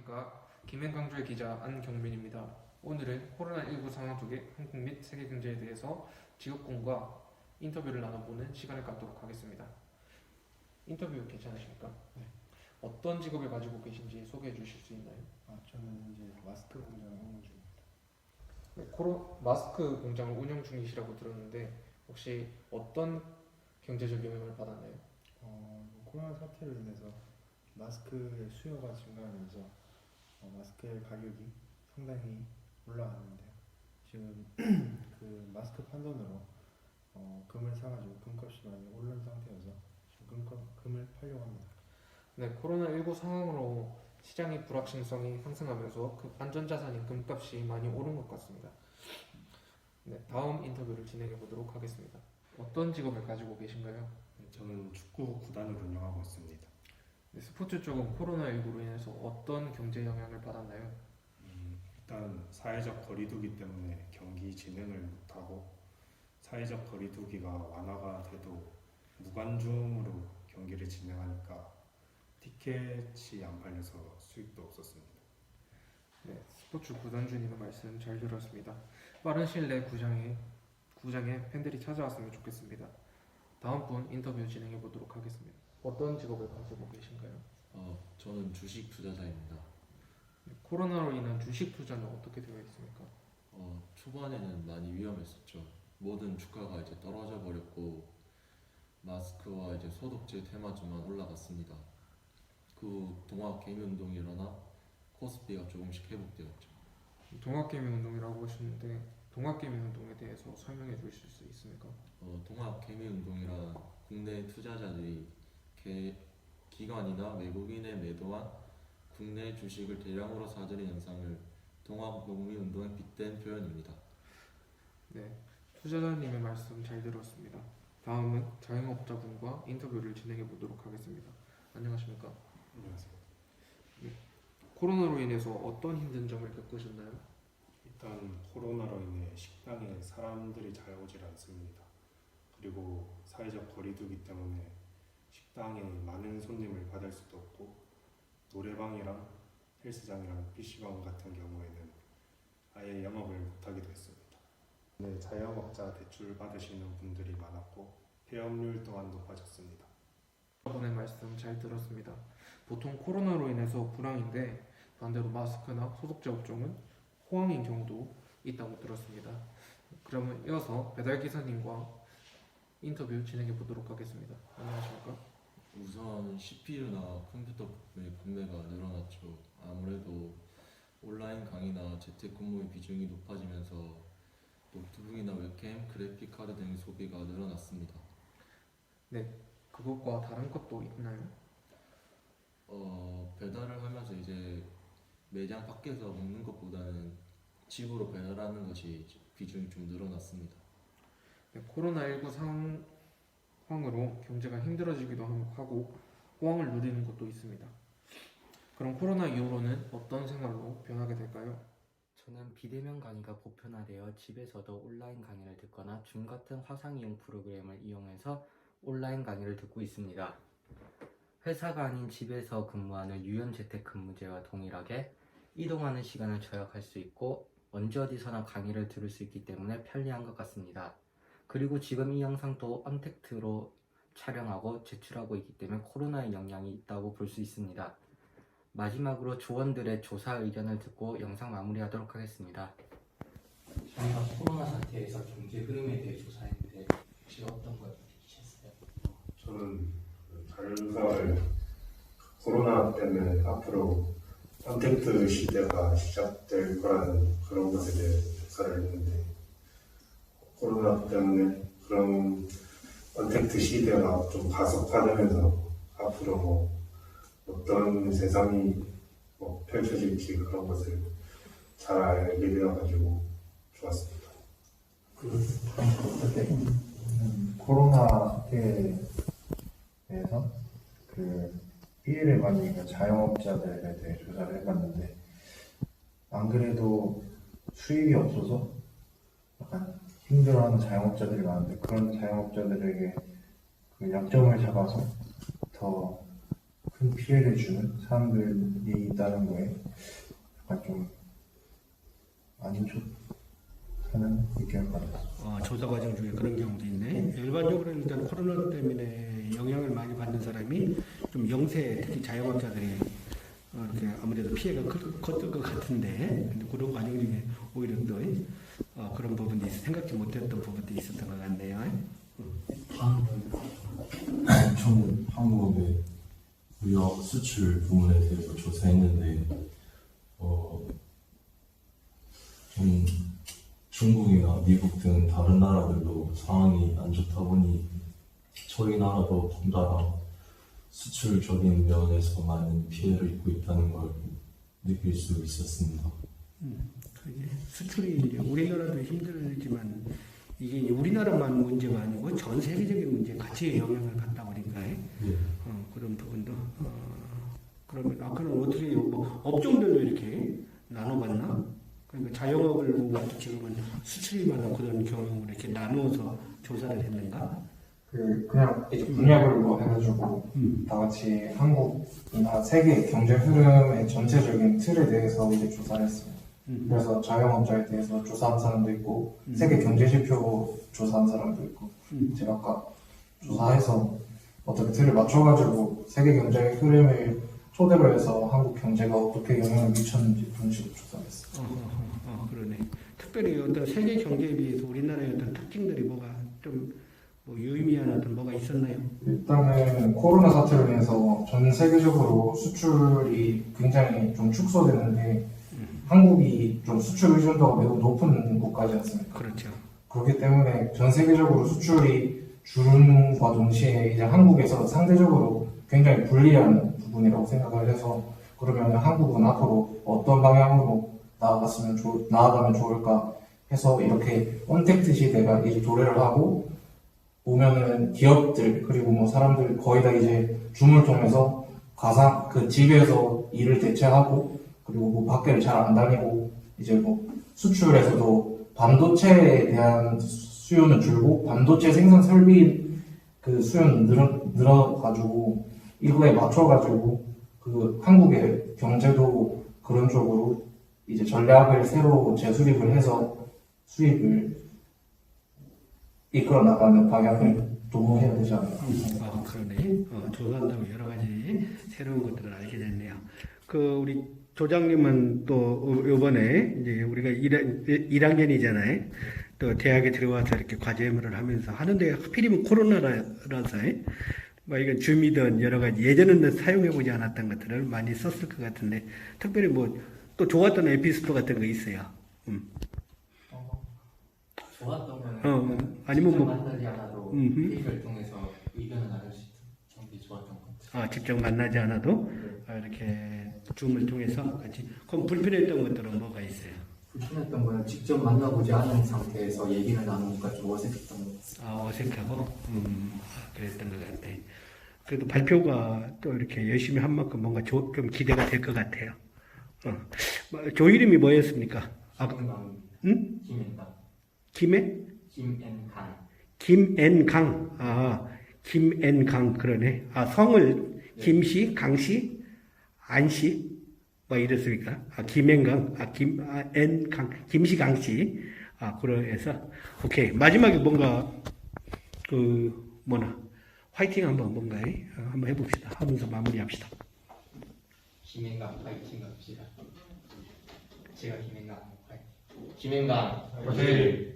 안녕하십니까. 김해광주의 기자 안경민입니다. 오늘은 코로나19 상황 속의 한국 및 세계 경제에 대해서 직업군과 인터뷰를 나눠보는 시간을 갖도록 하겠습니다. 인터뷰 괜찮으십니까? 네. 어떤 직업을 가지고 계신지 소개해 주실 수 있나요? 저는 이제 마스크 공장을 운영 중입니다. 네, 마스크 공장을 운영 중이시라고 들었는데 혹시 어떤 경제적 영향을 받았나요? 코로나 사태로 인해서 마스크의 수요가 증가하면서 마스크의 가격이 상당히 올라갔는데요. 지금 그 마스크 판돈으로 금을 사가지고 금값이 많이 오른 상태여서 지금 금을 팔려고 합니다. 네, 코로나19 상황으로 시장의 불확실성이 상승하면서 그 안전자산인 금값이 많이 오른 것 같습니다. 네, 다음 인터뷰를 진행해 보도록 하겠습니다. 어떤 직업을 가지고 계신가요? 저는 축구 구단을 운영하고 있습니다. 네, 스포츠 쪽은 코로나19로 인해서 어떤 경제 영향을 받았나요? 일단 사회적 거리두기 때문에 경기 진행을 못하고 사회적 거리두기가 완화가 돼도 무관중으로 경기를 진행하니까 티켓이 안 팔려서 수익도 없었습니다. 네, 스포츠 구단주님의 말씀 잘 들었습니다. 빠른 시일 내에 구장에 팬들이 찾아왔으면 좋겠습니다. 다음 분 인터뷰 진행해 보도록 하겠습니다. 어떤 직업을 가지고 계신가요? 저는 주식 투자자입니다. 네, 코로나로 인한 주식 투자는 어떻게 되어 있습니까? 초반에는 많이 위험했었죠. 모든 주가가 이제 떨어져 버렸고 마스크와 이제 소독제 테마주만 올라갔습니다. 그 동학 개미 운동이 일어나 코스피가 조금씩 회복되었죠. 동학개미 운동이라고 하셨는데 동학개미 운동에 대해서 설명해 주실 수 있습니까? 동학 개미 운동이란 국내 투자자들이 기관이나 외국인에 매도한 국내 주식을 대량으로 사들인 현상을 동학 개미 운동에 빗댄 표현입니다. 네, 투자자님의 말씀 잘 들었습니다. 다음은 자영업자분과 인터뷰를 진행해 보도록 하겠습니다. 안녕하십니까? 안녕하세요. 코로나로 인해서 어떤 힘든 점을 겪으셨나요? 일단 코로나로 인해 식당에 사람들이 잘 오질 않습니다. 그리고 사회적 거리두기 때문에 식당에 많은 손님을 받을 수도 없고 노래방이랑 헬스장이랑 PC방 같은 경우에는 아예 영업을 못하기도 했습니다. 네, 자영업자 대출 받으시는 분들이 많았고 폐업률 또한 높아졌습니다. 여러분의 말씀 잘 들었습니다. 보통 코로나로 인해서 불황인데 반대로 마스크나 소독제 업종은 호황인 경우도 있다고 들었습니다. 그러면 이어서 배달기사님과 인터뷰 진행해 보도록 하겠습니다. 안녕하십니까? 우선 CPU나 컴퓨터 부품의 구매가 늘어났죠. 아무래도 온라인 강의나 재택근무의 비중이 높아지면서 노트북이나 웹캠, 그래픽 카드 등의 소비가 늘어났습니다. 그것과 다른 것도 있나요? 배달을 하면서 이제 매장 밖에서 먹는 것보다는 집으로 배달하는 것이 비중이 좀 늘어났습니다. 네, 코로나19 상황으로 경제가 힘들어지기도 하고 호황을 누리는 것도 있습니다. 그럼 코로나 이후로는 어떤 생활로 변하게 될까요? 저는 비대면 강의가 보편화되어 집에서도 온라인 강의를 듣거나 줌 같은 화상 이용 프로그램을 이용해서 온라인 강의를 듣고 있습니다. 회사가 아닌 집에서 근무하는 유연 재택근무제와 동일하게 이동하는 시간을 절약할 수 있고 언제 어디서나 강의를 들을 수 있기 때문에 편리한 것 같습니다. 그리고 지금 이 영상도 언택트로 촬영하고 제출하고 있기 때문에 코로나의 영향이 있다고 볼 수 있습니다. 마지막으로 조원들의 조사 의견을 듣고 영상 마무리하도록 하겠습니다. 저희가 코로나 상태에서 경제 흐름에 대해 조사했는데 혹시 어떤 걸 느끼셨어요? 저는 자율사를 코로나 때문에 앞으로 컨텐츠 시대가 시작될 거라는 그런 것에 대해 조사를 했는데 코로나 때문에 그런 컨텐츠 시대가 좀 가속화되면서 앞으로 어떤 세상이 펼쳐질지 그런 것을 잘 알게 되어가지고 좋았습니다. 코로나 때에 대해서 피해를 많이 입은 자영업자들에 대해 조사를 해봤는데 안 그래도 수익이 없어서 약간 힘들어하는 자영업자들이 많은데 그런 자영업자들에게 그 약점을 잡아서 더 큰 큰 피해를 주는 사람들이 있다는 거에 약간 좀 안 좋다는 의견을 받았어요. 조사 과정 중에 그런 경우도 있네. 일반적으로 일단 코로나 때문에 영향을 많이 받는 사람이 좀 영세, 특히 자영업자들이 이렇게 아무래도 피해가 컸을 것 같은데, 근데 그런 과정 중에 오히려 또 그런 부분도 생각지 못했던 부분도 있었던 것 같네요. 저는 한국의 무역 수출 부문에 대해서 조사했는데, 좀 중국이나 미국 등 다른 나라들도 상황이 안 좋다 보니 저희 나라도 덩달아 수출적인 면에서 많은 피해를 입고 있다는 걸 느낄 수 있었습니다. 그게 수출이 이제 우리나라도 힘들지만 이게 이제 우리나라만 문제가 아니고 전 세계적인 문제 같이 영향을 받다 보니까 그런 부분도 그러면 아까는 어떻게 뭐 업종별로 이렇게 나눠봤나? 그러니까 자영업을 보고 지금은 수출이 많은 그런 경영을 이렇게 나누어서 조사를 했는가? 그냥 이제 분야별로 해가지고 다 같이 한국이나 세계 경제 흐름의 전체적인 틀에 대해서 이제 조사를 했어요. 그래서 자영업자에 대해서 조사한 사람도 있고 세계 경제 지표 조사한 사람도 있고 제가 아까 조사해서 어떻게 틀을 맞춰가지고 세계 경제 흐름을 토대로 해서 한국 경제가 어떻게 영향을 미쳤는지 그런 식으로 조사했어요. 그러네. 특별히 어떤 세계 경제에 비해서 우리나라의 어떤 특징들이 뭐가 좀 뭐 유의미한 어떤 뭐가 있었나요? 일단은 코로나 사태로 인해서 전 세계적으로 수출이 굉장히 좀 축소되는데 한국이 좀 수출 의존도가 매우 높은 국가지 않습니까? 그렇죠. 그렇기 때문에 전 세계적으로 수출이 줄음과 동시에 이제 한국에서 상대적으로 굉장히 불리한 부분이라고 생각을 해서 그러면 한국은 앞으로 어떤 방향으로 나아가면 좋을까 해서 이렇게 언택트 시대가 이제 도래를 하고 보면은 기업들 그리고 뭐 사람들 거의 다 이제 줌을 통해서 가상 그 집에서 일을 대체하고 그리고 뭐 밖에를 잘 안 다니고 이제 뭐 수출에서도 반도체에 대한 수요는 줄고 반도체 생산 설비 그 수요는 늘어가지고 이거에 맞춰가지고 그 한국의 경제도 그런 쪽으로 이제 전략을 새로 재수립을 해서 수입을 이끌어 나가는 방향을 도모해야 되지 않나. 그러네. 조사한다고 여러 가지 새로운 것들을 알게 됐네요. 우리 조장님은 또 이번에 이제 우리가 1학년이잖아요. 또 대학에 들어와서 이렇게 과제물을 하면서 하는데 하필이면 코로나라서 뭐 이건 줌이든 여러 가지 예전에는 사용해보지 않았던 것들을 많이 썼을 것 같은데 특별히 뭐 또 좋았던 에피소드 같은 거 있어요. 좋았던 거는 아니면 직접 뭐 만나지 않아도 회의를 통해서 의견을 나눌 수 있던 게 좋았던 것 같아요. 직접 만나지 않아도 이렇게 줌을 통해서 같이 그럼 불편했던 것들은 뭐가 있어요? 불편했던 거는 직접 만나보지 않은 상태에서 얘기를 나누니까 좀 어색했던 것 같아요. 어색하고 그랬던 것 같아. 그래도 발표가 또 이렇게 열심히 한 만큼 뭔가 좀 기대가 될 것 같아요. 조 이름이 뭐였습니까? 응? 김앤강. 김해? 김앤강. 김앤강. 김앤강 그러네. 성을 김씨, 강씨, 안씨 뭐 이랬습니까? 김앤강, N강, 김씨, 강씨. 그래서 오케이 마지막에 뭔가 화이팅 한번 뭔가 한번 해봅시다. 하면서 마무리합시다. 김앤강 파이팅 합시다. 제가 김앤강 파이팅. 김앤강 파이팅.